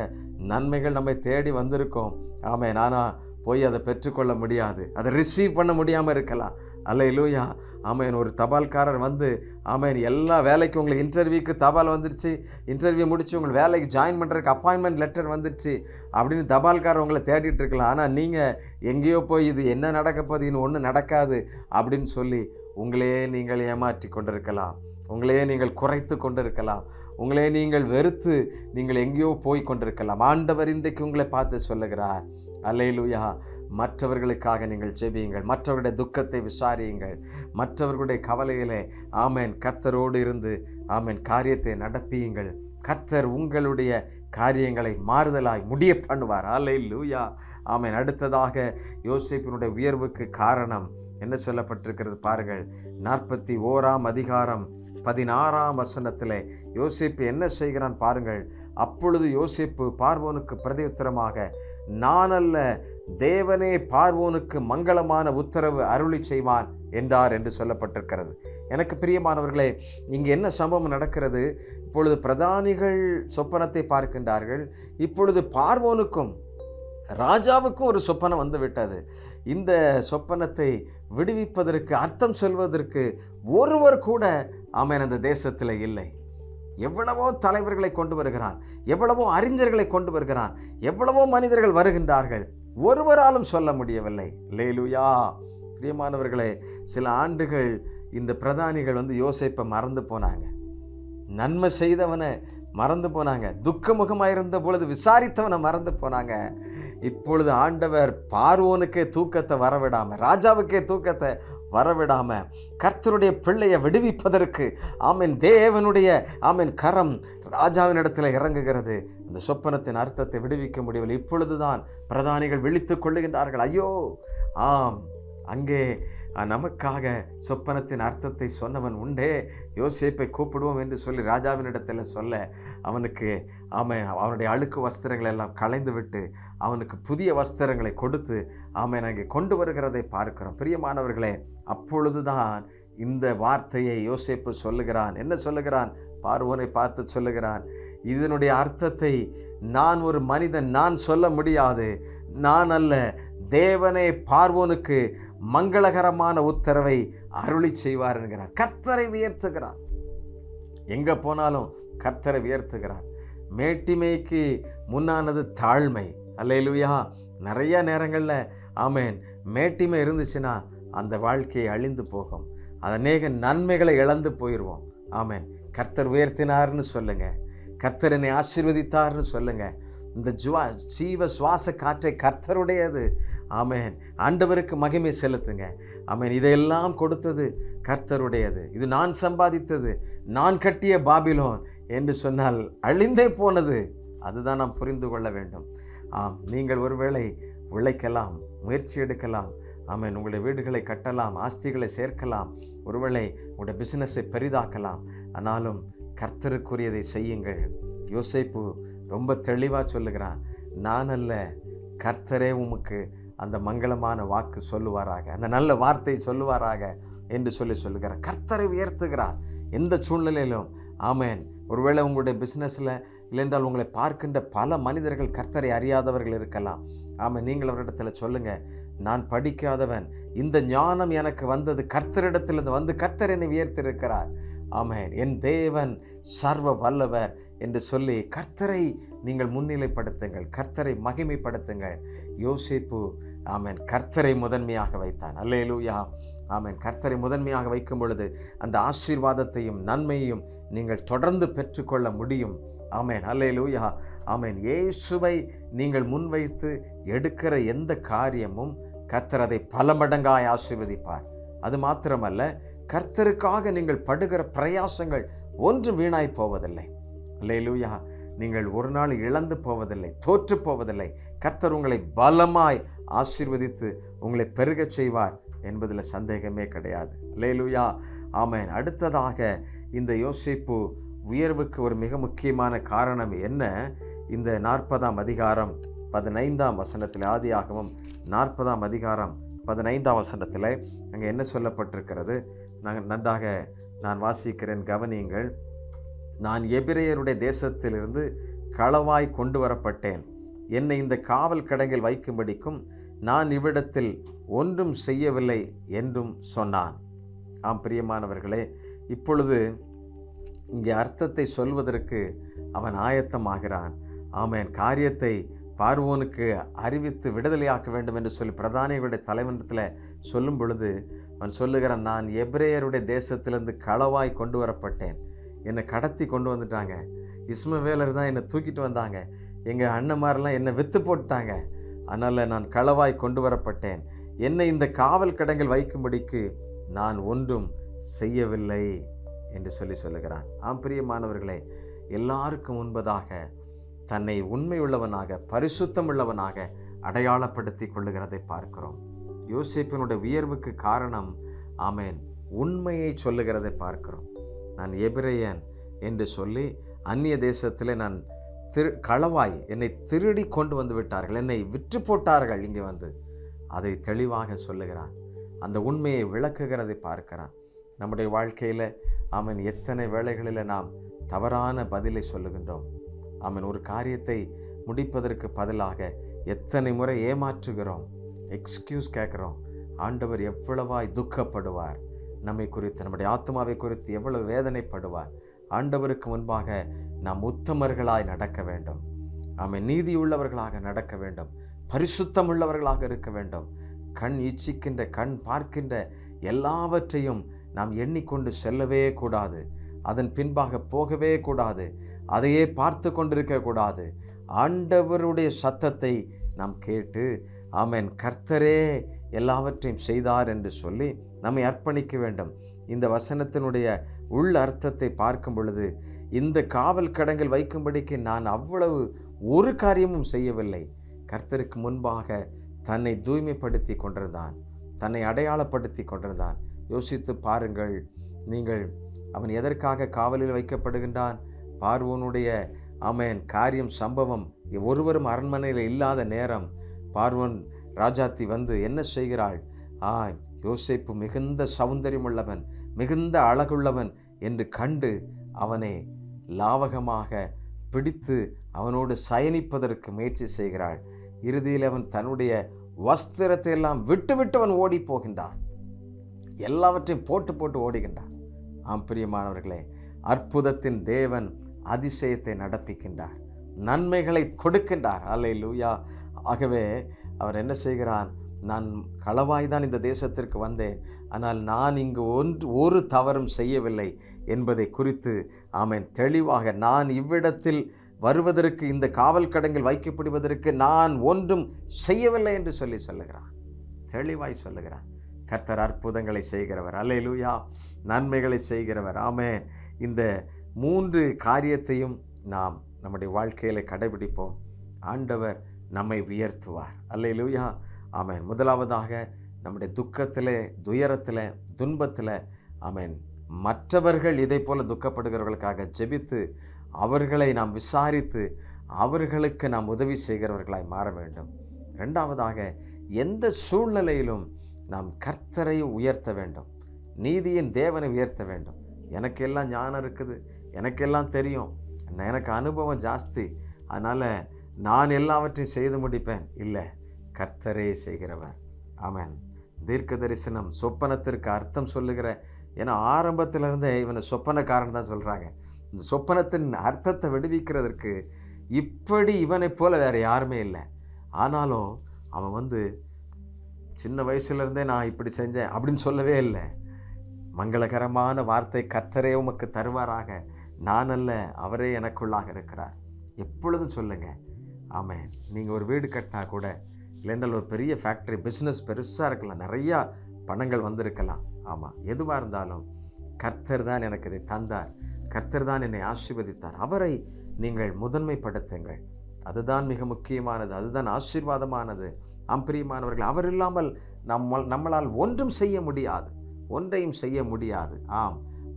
நன்மைகள் நம்மை தேடி வந்திருக்கோம். ஆமேன். ஆனால் போய் அதை பெற்றுக்கொள்ள முடியாது, அதை ரிசீவ் பண்ண முடியாமல் இருக்கலாம். அல்லேலூயா, ஆமேன். ஒரு தபால்காரர் வந்து ஆமேன் எல்லா வேலைக்கும் உங்களுக்கு இன்டர்வியூக்கு தபால் வந்துடுச்சு, இன்டர்வியூ முடிச்சு உங்களுக்கு வேலைக்கு ஜாயின் பண்ணுறதுக்கு அப்பாயின்மெண்ட் லெட்டர் வந்துடுச்சு அப்படின்னு தபால்காரர் உங்களை தேடிட்டு இருக்கலாம். ஆனால் நீங்கள் எங்கேயோ போய் இது என்ன நடக்க போகுது, இன்னும் ஒன்றும் நடக்காது அப்படின்னு சொல்லி உங்களையே நீங்கள் ஏமாற்றி கொண்டிருக்கலாம், உங்களையே நீங்கள் குறைத்து கொண்டிருக்கலாம், உங்களே நீங்கள் வெறுத்து நீங்கள் எங்கேயோ போய் கொண்டிருக்கலாம். ஆண்டவர் இன்றைக்கு உங்களை பார்த்து சொல்லுகிறார், அல்லேலூயா, மற்றவர்களுக்காக நீங்கள் ஜெபியுங்கள், மற்றவர்களுடைய துக்கத்தை விசாரியுங்கள், மற்றவர்களுடைய கவலையிலே ஆமேன் கர்த்தரோடு இருந்து ஆமேன் காரியத்தை நடப்பியுங்கள். கர்த்தர் உங்களுடைய காரியங்களை மாறுதலாய் முடிய பண்ணுவார். அல்லேலூயா, ஆமேன். அடுத்ததாக யோசேப்பினுடைய உயர்வுக்கு காரணம் என்ன சொல்லப்பட்டிருக்கிறது பாருங்கள். 41ஆம் அதிகாரம் 16ஆம் வசனத்திலே யோசேப்பு என்ன செய்கிறான் பாருங்கள். அப்பொழுது யோசேப்பு பார்வோனுக்கு பிரதியுத்தரமாக, நான் அல்ல, தேவனே பார்வோனுக்கு மங்களமான உத்தரவு அருளி செய்வான் என்றார் என்று சொல்லப்பட்டிருக்கிறது. எனக்கு பிரியமானவர்களே, இங்கே என்ன சம்பவம் நடக்கிறது? இப்பொழுது பிரதானிகள் சொப்பனத்தை பார்க்கின்றார்கள். இப்பொழுது பார்வோனுக்கும் ராஜாவுக்கும் ஒரு சொப்பனம் வந்து விட்டது. இந்த சொப்பனத்தை விடுவிப்பதற்கு, அர்த்தம் சொல்வதற்கு ஒருவர் கூட ஆமேன் அந்த தேசத்தில் இல்லை. எவ்வளவோ தலைவர்களை கொண்டு வருகிறான், எவ்வளவோ அறிஞர்களை கொண்டு வருகிறான், எவ்வளவோ மனிதர்கள் வருகின்றார்கள், ஒருவராலும் சொல்ல முடியவில்லை. அல்லேலூயா, பிரியமானவர்களே, சில ஆண்டுகள் இந்த பிரதானிகள் வந்து யோசேப்பை மறந்து போனாங்க, நன்மை செய்தவனை மறந்து போனாங்க, துக்கமுகமாயிருந்த பொழுது விசாரித்தவனை மறந்து போனாங்க. இப்பொழுது ஆண்டவர் பார்வோனுக்கே தூக்கத்தை வரவிடாம, ராஜாவுக்கே தூக்கத்தை வரவிடாம கர்த்தருடைய பிள்ளையை விடுவிப்பதற்கு ஆமேன் தேவனுடைய ஆமேன் கரம் ராஜாவின் இடத்துல இறங்குகிறது. அந்த சொப்பனத்தின் அர்த்தத்தை விடுவிக்க முடியவில்லை. இப்பொழுதுதான் பிரதானிகள் விழித்துக் கொள்ளுகின்றார்கள். ஐயோ, ஆம், அங்கே நமக்காக சொப்பனத்தின் அர்த்தத்தை சொன்னவன் உண்டே, யோசேப்பை கூப்பிடுவோம் என்று சொல்லி ராஜாவினிடத்தில் சொல்ல, அவனுக்கு அவனுடைய அழுக்கு வஸ்திரங்களை எல்லாம் களைந்து விட்டு அவனுக்கு புதிய வஸ்திரங்களை கொடுத்து அங்கே கொண்டு வருகிறதை பார்க்கிறோம். பிரியமானவர்களே, அப்பொழுதுதான் இந்த வார்த்தையை யோசேப்பு சொல்லுகிறான். என்ன சொல்லுகிறான்? பார்வோனை பார்த்து சொல்லுகிறான், இதனுடைய அர்த்தத்தை நான் ஒரு மனிதன் நான் சொல்ல முடியாது, நான் அல்ல, தேவனே பார்வோனுக்கு மங்களகரமான உத்தரவை அருளி செய்வார் என்கிறார். கர்த்தரை உயர்த்துகிறார். எங்க போனாலும் கர்த்தரை உயர்த்துகிறார். மேட்டிமைக்கு முன்னானது தாழ்மை. அல்லேலூயா. நிறைய நேரங்களில் ஆமேன் மேட்டிமை இருந்துச்சுன்னா அந்த வாழ்க்கையை அழிந்து போகும், அநேக நன்மைகளை இழந்து போயிடுவோம். ஆமேன். கர்த்தர் உயர்த்தினார்னு சொல்லுங்க, கர்த்தர் என்னை ஆசீர்வதித்தார்னு சொல்லுங்க. இந்த ஜீவ சுவாச காற்றை கர்த்தருடையது. ஆமேன். ஆண்டவருக்கு மகிமை செலுத்துங்க. ஆமேன். இதையெல்லாம் கொடுத்தது கர்த்தருடையது, இது நான் சம்பாதித்தது, நான் கட்டிய பாபிலோன் என்று சொன்னால் அழிந்தே போனது. அதுதான் நாம் புரிந்து கொள்ள வேண்டும். ஆம், நீங்கள் ஒருவேளை உழைக்கலாம், முயற்சி எடுக்கலாம், ஆமேன், உங்களுடைய வீடுகளை கட்டலாம், ஆஸ்திகளை சேர்க்கலாம், ஒருவேளை உங்களுடைய பிசினஸை பெரிதாக்கலாம், ஆனாலும் கர்த்தருக்குரியதை செய்யுங்கள். யோசேப்பு ரொம்ப தெளிவாக சொல்லுகிறான், நான் அல்ல, கர்த்தரே உமக்கு அந்த மங்களமான வாக்கு சொல்லுவாராக, அந்த நல்ல வார்த்தை சொல்லுவாராக என்று சொல்லுகிறார். கர்த்தரை உயர்த்துகிறார் எந்த சூழ்நிலையிலும். ஆமேன். ஒருவேளை உங்களுடைய பிஸ்னஸில் இல்லைன்றால் உங்களை பார்க்கின்ற பல மனிதர்கள் கர்த்தரை அறியாதவர்கள் இருக்கலாம். ஆமாம், நீங்கள் அவரிடத்தில் சொல்லுங்கள், நான் படிக்காதவன், இந்த ஞானம் எனக்கு வந்தது கர்த்தரிடத்திலிருந்து வந்து கர்த்தர் என்னை உயர்த்திருக்கிறார். ஆமேன். என் தேவன் சர்வ வல்லவர் என்று சொல்லி கர்த்தரை நீங்கள் முன்னிலைப்படுத்துங்கள், கர்த்தரை மகிமைப்படுத்துங்கள். யோசேப்பு ஆமேன் கர்த்தரை முதன்மையாக வைத்தான். அல்லேலூயா. ஆமேன். கர்த்தரை முதன்மையாக வைக்கும் பொழுது அந்த ஆசீர்வாதத்தையும் நன்மையையும் நீங்கள் தொடர்ந்து பெற்றுக்கொள்ள முடியும். ஆமேன். அல்லேலூயா. ஆமேன். இயேசுவை நீங்கள் முன்வைத்து எடுக்கிற எந்த காரியமும் கர்த்தர் அதை பல மடங்காய் ஆசீர்வதிப்பார். அது மாத்திரமல்ல, கர்த்தருக்காக நீங்கள் படுகிற பிரயாசங்கள் ஒன்றும் வீணாய் போவதில்லை. அல்லேலூயா. நீங்கள் ஒரு நாள் இழந்து போவதில்லை, தோற்று போவதில்லை. கர்த்தர் உங்களை பலமாய் ஆசீர்வதித்து உங்களை பெருகச் செய்வார் என்பதில் சந்தேகமே கிடையாது. அல்லேலூயா, ஆமென். அடுத்ததாக இந்த யோசேப்பு உயர்வுக்கு ஒரு மிக முக்கியமான காரணம் என்ன? இந்த 40ஆம் அதிகாரம் 15ஆம் வசனத்தில், ஆதியாகமம் 40ஆம் அதிகாரம் 15ஆம் வசனத்தில் அங்கே என்ன சொல்லப்பட்டிருக்கிறது? நன்றாக நான் வாசிக்கிறேன், கவனியுங்கள். நான் எபிரெயருடைய தேசத்திலிருந்து களவாய் கொண்டு வரப்பட்டேன். என்னை இந்த காவல் கிடங்கில் வைக்கும்படிக்கும் நான் இவ்விடத்தில் ஒன்றும் செய்யவில்லை என்றும் சொன்னான். ஆம் பிரியமானவர்களே, இப்பொழுது இங்கே அர்த்தத்தை சொல்வதற்கு அவன் ஆயத்தமாகிறான். ஆமென். காரியத்தை பார்வோனுக்கு அறிவித்து விடுதலையாக்க வேண்டும் என்று சொல்லி பிரதானிகளுடைய தலைவனத்தில் சொல்லும் பொழுது அவன் சொல்லுகிறான், நான் எபிரெயருடைய தேசத்திலிருந்து களவாய் கொண்டு வரப்பட்டேன். என்னை கடத்தி கொண்டு வந்துட்டாங்க. இஸ்மவேலர் தான் என்னை தூக்கிட்டு வந்தாங்க. எங்கள் அண்ணன்மாரெல்லாம் என்னை விற்று போட்டாங்க. அதனால் நான் களவாய் கொண்டு வரப்பட்டேன். என்னை இந்த காவல் கிடங்கில் வைக்கும்படிக்கு நான் ஒன்றும் செய்யவில்லை என்று சொல்லுகிறான். ஆம் பிரியமானவர்களே, எல்லாருக்கும் முன்பதாக தன்னை உண்மையுள்ளவனாக, பரிசுத்தம் உள்ளவனாக அடையாளப்படுத்தி கொள்ளுகிறதை பார்க்கிறோம். யோசேப்பினுடைய உயர்வுக்கு காரணம், ஆமென், உண்மையை சொல்லுகிறதை பார்க்கிறோம். நான் எபிரெயன் என்று சொல்லி அந்நிய தேசத்தில் நான் களவாய் என்னை திருடி கொண்டு வந்து விட்டார்கள், என்னை விற்று போட்டார்கள். இங்கே வந்து அதை தெளிவாக சொல்லுகிறான். அந்த உண்மையை விளக்குகிறதை பார்க்கிறான். நம்முடைய வாழ்க்கையில் ஆமென், எத்தனை வேளைகளில் நாம் தவறான பதிலை சொல்லுகின்றோம். ஆமென். ஒரு காரியத்தை முடிப்பதற்கு பதிலாக எத்தனை முறை ஏமாற்றுகிறோம், எக்ஸ்கியூஸ் கேட்குறோம். ஆண்டவர் எவ்வளவாய் துக்கப்படுவார், நம்மை குறித்து, நம்முடைய ஆத்மாவை குறித்து எவ்வளவு வேதனைப்படுவார். ஆண்டவருக்கு முன்பாக நாம் உத்தமர்களாய் நடக்க வேண்டும். ஆமென். நீதி உள்ளவர்களாக நடக்க வேண்டும், பரிசுத்தம் உள்ளவர்களாக இருக்க வேண்டும். கண் இச்சிக்கின்ற, கண் பார்க்கின்ற எல்லாவற்றையும் நாம் எண்ணிக்கொண்டு செல்லவே கூடாது. அதன் பின்பாக போகவே கூடாது. அதையே பார்த்து கொண்டிருக்க கூடாது. ஆண்டவருடைய சத்தத்தை நாம் கேட்டு, ஆமென், கர்த்தரே எல்லாவற்றையும் செய்தார் என்று சொல்லி நம்மை அர்ப்பணிக்க வேண்டும். இந்த வசனத்தினுடைய உள் அர்த்தத்தை பார்க்கும் பொழுது, இந்த காவல் கிடங்கில் வைக்கும்படிக்கு நான் அவ்வளவு ஒரு காரியமும் செய்யவில்லை. கர்த்தருக்கு முன்பாக தன்னை தூய்மைப்படுத்தி கொண்டிருந்தான், தன்னை அடையாளப்படுத்தி கொண்டிருந்தான். யோசித்து பாருங்கள் நீங்கள், அவன் எதற்காக காவலில் வைக்கப்படுகின்றான்? பார்வோனுடைய ஆமென் காரியம், சம்பவம், ஒருவரும் அரண்மனையில் இல்லாத நேரம் பார்வோன் ராஜாத்தி வந்து என்ன செய்கிறாள்? யோசேப்பு மிகுந்த சௌந்தரியம் உள்ளவன், மிகுந்த அழகுள்ளவன் என்று கண்டு அவனை லாவகமாக பிடித்து அவனோடு சயனிப்பதற்கு முயற்சி செய்கிறாள். இறுதியில் அவன் தன்னுடைய வஸ்திரத்தை எல்லாம் விட்டு அவன் ஓடி போகின்றான். எல்லாவற்றையும் போட்டு ஓடுகின்றான். ஆம் பிரியமானவர்களே, அற்புதத்தின் தேவன் அதிசயத்தை நடப்பிக்கின்றார், நன்மைகளை கொடுக்கின்றார். அல்லேலூயா. ஆகவே அவர் என்ன செய்கிறான்? நான் களவாய்தான் இந்த தேசத்திற்கு வந்தேன், ஆனால் நான் இங்கு ஒரு தவறும் செய்யவில்லை என்பதை குறித்து ஆமென் தெளிவாக, நான் இவ்விடத்தில் வருவதற்கு, இந்த காவல் கிடங்கில் வைக்கப்படுவதற்கு நான் ஒன்றும் செய்யவில்லை என்று சொல்லுகிறான். தெளிவாய் சொல்லுகிறான். கர்த்தர் அற்புதங்களை செய்கிறவர். அல்லேலூயா. நன்மைகளை செய்கிறவர். ஆமென். இந்த 3 காரியத்தையும் நாம் நம்முடைய வாழ்க்கையில் கடைபிடிப்போம். ஆண்டவர் நம்மை உயர்த்துவார். அல்லேலூயா. ஆமென். முதலாவதாக நம்முடைய துக்கத்தில், துயரத்தில், துன்பத்தில் ஆமென், மற்றவர்கள் இதை போல துக்கப்படுகிறவர்களுக்காக ஜெபித்து, அவர்களை நாம் விசாரித்து, அவர்களுக்கு நாம் உதவி செய்கிறவர்களாய் மாற வேண்டும். 2வதாக, எந்த சூழ்நிலையிலும் நாம் கர்த்தரை உயர்த்த வேண்டும், நீதியின் தேவனை உயர்த்த வேண்டும். எனக்கெல்லாம் ஞானம் இருக்குது, எனக்கெல்லாம் தெரியும், எனக்கு அனுபவம் ஜாஸ்தி, அதனால் நான் எல்லாவற்றையும் செய்து முடிப்பேன். இல்லை, கர்த்தரே செய்கிறவர். ஆமென். தீர்க்க தரிசனம், சொப்பனத்திற்கு அர்த்தம் சொல்லுகிற, ஏன்னா ஆரம்பத்திலிருந்தே இவனை சொப்பனக்காரன் தான் சொல்கிறாங்க. இந்த சொப்பனத்தின் அர்த்தத்தை விடுவிக்கிறதற்கு இப்படி இவனை போல வேறு யாருமே இல்லை. ஆனாலும் அவன் சின்ன வயசுலேருந்தே நான் இப்படி செஞ்சேன் அப்படின்னு சொல்லவே இல்லை. மங்களகரமான வார்த்தை, கர்த்தரே உமக்கு தருவாராக, நான் அல்ல அவரே எனக்குள்ளாக இருக்கிறார், எப்பொழுதும் சொல்லுங்கள். ஆமென். நீங்கள் ஒரு வீடு கட்டினா கூட, இல்லைன்றால் ஒரு பெரிய ஃபேக்ட்ரி, பிஸ்னஸ் பெருசாக இருக்கலாம், நிறையா பணங்கள் வந்திருக்கலாம். ஆமாம், எதுவாக இருந்தாலும் கர்த்தர் தான் எனக்கு இதை தந்தார், கர்த்தர் தான் என்னை ஆசீர்வதித்தார், அவரை நீங்கள் முதன்மைப்படுத்துங்கள். அதுதான் மிக முக்கியமானது, அதுதான் ஆசீர்வாதமானது. பிரியமானவர்கள், அவர் இல்லாமல் நம்மளால் ஒன்றும் செய்ய முடியாது, ஒன்றையும் செய்ய முடியாது.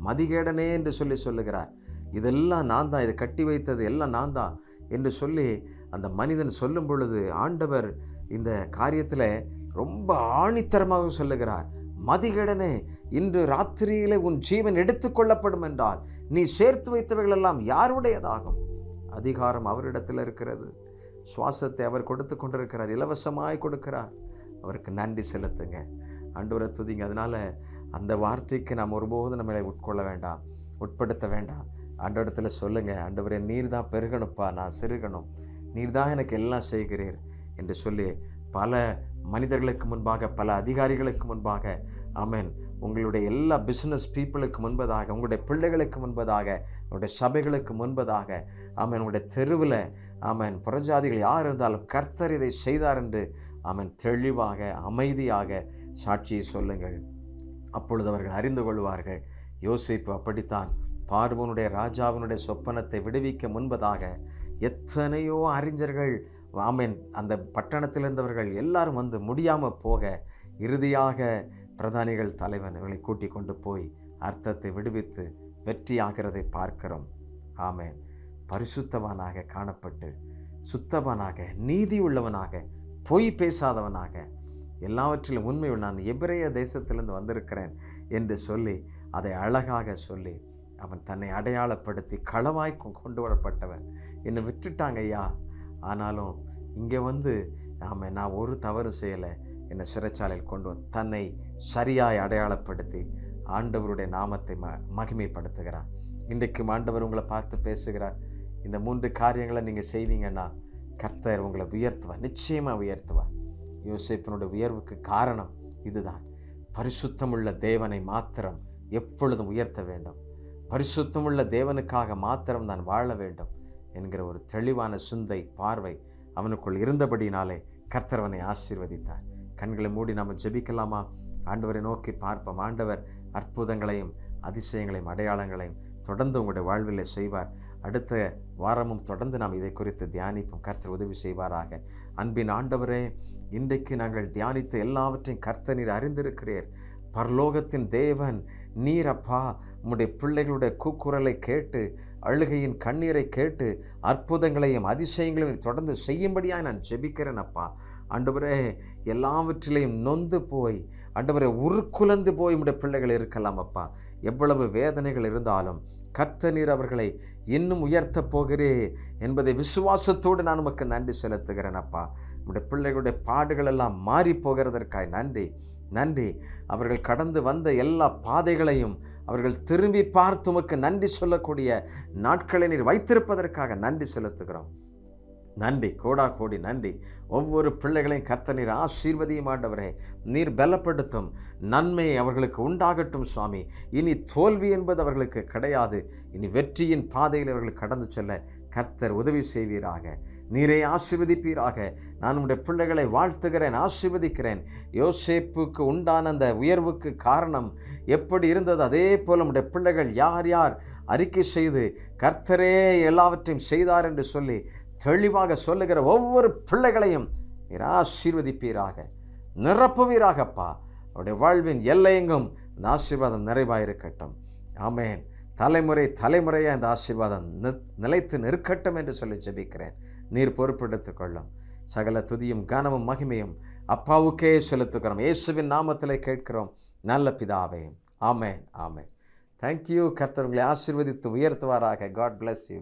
மதிகேடனே என்று சொல்லுகிறார். இதெல்லாம் நான் தான், இதை கட்டி வைத்தது எல்லாம் நான் தான் என்று சொல்லி அந்த மனிதன் சொல்லும் பொழுது ஆண்டவர் இந்த காரியத்தில் ரொம்ப ஆணித்தரமாக சொல்லுகிறார். மதிகேடனே, இன்று ராத்திரியிலே உன் ஜீவன் எடுத்துக்கொள்ளப்படும் என்றால் நீ சேர்த்து வைத்தவைகள் எல்லாம் யாருடையதாகும்? அதிகாரம் அவரிடத்தில் இருக்கிறது. சுவாசத்தை அவர் கொடுத்து கொண்டிருக்கிறார், இலவசமாய் கொடுக்கிறார். அவருக்கு நன்றி செலுத்துங்க, ஆண்டவரை துதிங்க. அதனால் அந்த வார்த்தைக்கு நாம் ஒருபோதும் நம்மளை உட்படுத்த வேண்டாம். ஆண்டவரிடத்தில் சொல்லுங்கள், ஆண்டவரே நீர் தான் பெருகணுப்பா, நான் சிறுகணும், நீர் தான் எனக்கு எல்லாம் செய்கிறீர் என்று சொல்லி பல மனிதர்களுக்கு முன்பாக, பல அதிகாரிகளுக்கு முன்பாக, ஆமென், உங்களுடைய எல்லா பிஸ்னஸ் பீப்புளுக்கு முன்பதாக, உங்களுடைய பிள்ளைகளுக்கு முன்பதாக, உங்களுடைய சபைகளுக்கு முன்பதாக, ஆமென், உங்களுடைய தெருவில், ஆமென், புறஜாதிகள் யார் இருந்தாலும் கர்த்தர் இதை செய்தார் என்று, ஆமென், தெளிவாக அமைதியாக சாட்சியை சொல்லுங்கள். அப்பொழுது அவர்கள் அறிந்து கொள்வார்கள். யோசேப்பு அப்படித்தான் பார்வோனுடைய ராஜாவினுடைய சொப்பனத்தை விடுவிக்க முன்பதாக எத்தனையோ அறிஞர்கள், ஆமென், அந்த பட்டணத்தில் இருந்தவர்கள் எல்லாரும் வந்து முடியாமல் போக இறுதியாக பிரதானிகள் தலைவன் இவர்களை கூட்டிக் கொண்டு போய் அர்த்தத்தை விடுவித்து வெற்றியாகிறதை பார்க்கிறோம். ஆமென். பரிசுத்தவானாக காணப்பட்டு, சுத்தவானாக, நீதி உள்ளவனாக, பொய் பேசாதவனாக, எல்லாவற்றிலும் உண்மை, நான் எபிரேய தேசத்திலிருந்து வந்திருக்கிறேன் என்று சொல்லி அதை அழகாக சொல்லி அவன் தன்னை அடையாளப்படுத்தி களவாய் கொண்டு வரப்பட்டவன். என்னை விட்டுட்டாங்க ஐயா, ஆனாலும் இங்கே வந்து நான் ஒரு தவறு செய்யலை, என்னை சிறைச்சாலையில் கொண்டு வந்து தன்னை சரியாய் அடையாளப்படுத்தி ஆண்டவருடைய நாமத்தை மகிமைப்படுத்துகிறார். இன்றைக்கும் ஆண்டவர் உங்களை பார்த்து பேசுகிறார். இந்த 3 காரியங்களை நீங்கள் செய்வீங்கன்னா கர்த்தர் உங்களை உயர்த்துவார், நிச்சயமாக உயர்த்துவார். யோசேப்பினுடைய உயர்வுக்கு காரணம் இதுதான். பரிசுத்தமுள்ள தேவனை மாத்திரம் எப்பொழுதும் உயர்த்த வேண்டும், பரிசுத்தமுள்ள தேவனுக்காக மாத்திரம் நான் வாழ வேண்டும் என்கிற ஒரு தெளிவான சிந்தை, பார்வை அவனுக்குள் இருந்தபடினாலே கர்த்தர் அவனை ஆசீர்வதித்தார். கண்களை மூடி நாம் ஜெபிக்கலாமா? ஆண்டவரை நோக்கி பார்ப்போம். ஆண்டவர் அற்புதங்களையும் அதிசயங்களையும் அடையாளங்களையும் தொடர்ந்து உங்களுடைய வாழ்வில் செய்வார். அடுத்த வாரமும் தொடர்ந்து நாம் இதை குறித்து தியானிப்போம். கர்த்தர் உதவி செய்வாராக. அன்பின் ஆண்டவரே, இன்றைக்கு நாங்கள் தியானித்த எல்லாவற்றையும் கர்த்தர் நீர் அறிந்திருக்கிறீர். பரலோகத்தின் தேவன் நீர் அப்பா, உம்முடைய பிள்ளைகளுடைய கூக்குரலை கேட்டு, அழுகையின் கண்ணீரை கேட்டு, அற்புதங்களையும் அதிசயங்களையும் தொடர்ந்து செய்யும்படியாக நான் ஜெபிக்கிறேன் அப்பா. ஆண்டவரே, எல்லாவற்றிலையும் நொந்து போய், ஆண்டவரே, உருக்குலந்து போய் உம்முடைய பிள்ளைகள் இருக்கலாம் அப்பா. எவ்வளவு வேதனைகள் இருந்தாலும் கர்த்தர் நீர் அவர்களை இன்னும் உயர்த்த போகிறே என்பதை விசுவாசத்தோடு நான் உமக்கு நன்றி செலுத்துகிறேன் அப்பா. உம்முடைய பிள்ளைகளுடைய பாடுகள் எல்லாம் மாறி போகிறதற்காய் நன்றி. நன்றி. அவர்கள் கடந்து வந்த எல்லா பாதைகளையும் அவர்கள் திரும்பி பார்த்து உமக்கு நன்றி சொல்லக்கூடிய நாட்களை நீர் வைத்திருப்பதற்காக நன்றி செலுத்துகிறோம். நன்றி, கோடா கோடி நன்றி. ஒவ்வொரு பிள்ளைகளையும் கர்த்தர் நீர் ஆசீர்வதியும் ஆண்டவரே. நீர் பலப்படுத்தும், நன்மை அவர்களுக்கு உண்டாகட்டும் சுவாமி. இனி தோல்வி என்பது அவர்களுக்கு கிடையாது. இனி வெற்றியின் பாதையில் அவர்கள் கடந்து செல்ல கர்த்தர் உதவி செய்வீராக. நீரை ஆசீர்வதிப்பீராக. நான் உடைய பிள்ளைகளை வாழ்த்துகிறேன், ஆசீர்வதிக்கிறேன். யோசேப்புக்கு உண்டான அந்த உயர்வுக்கு காரணம் எப்படி இருந்தது, அதே போல உடைய பிள்ளைகள் யார் யார் அறிக்கை செய்து கர்த்தரே எல்லாவற்றையும் செய்தார் என்று சொல்லி தெளிவாக சொல்லுகிற ஒவ்வொரு பிள்ளைகளையும் நீர் ஆசீர்வதிப்பீராக, நிரப்புவீராகப்பா. அவருடைய வாழ்வின் எல்லையெங்கும் இந்த ஆசீர்வாதம் நிறைவாயிருக்கட்டும். ஆமேன். தலைமுறை தலைமுறையாக இந்த ஆசீர்வாதம் நிலைத்து நிற்கட்டும் என்று சொல்லி ஜெபிக்கிறேன். நீர் பொறுப்பெடுத்துக் கொள்ளும். சகல துதியும் கனமும் மகிமையும் அப்பாவுக்கே செலுத்துகிறோம். இயேசுவின் நாமத்திலே கேட்கிறோம் நல்ல பிதாவே. ஆமேன், ஆமேன். தேங்க்யூ. கர்த்தர் உங்களை ஆசீர்வதித்து உயர்த்துவாராக. God bless you.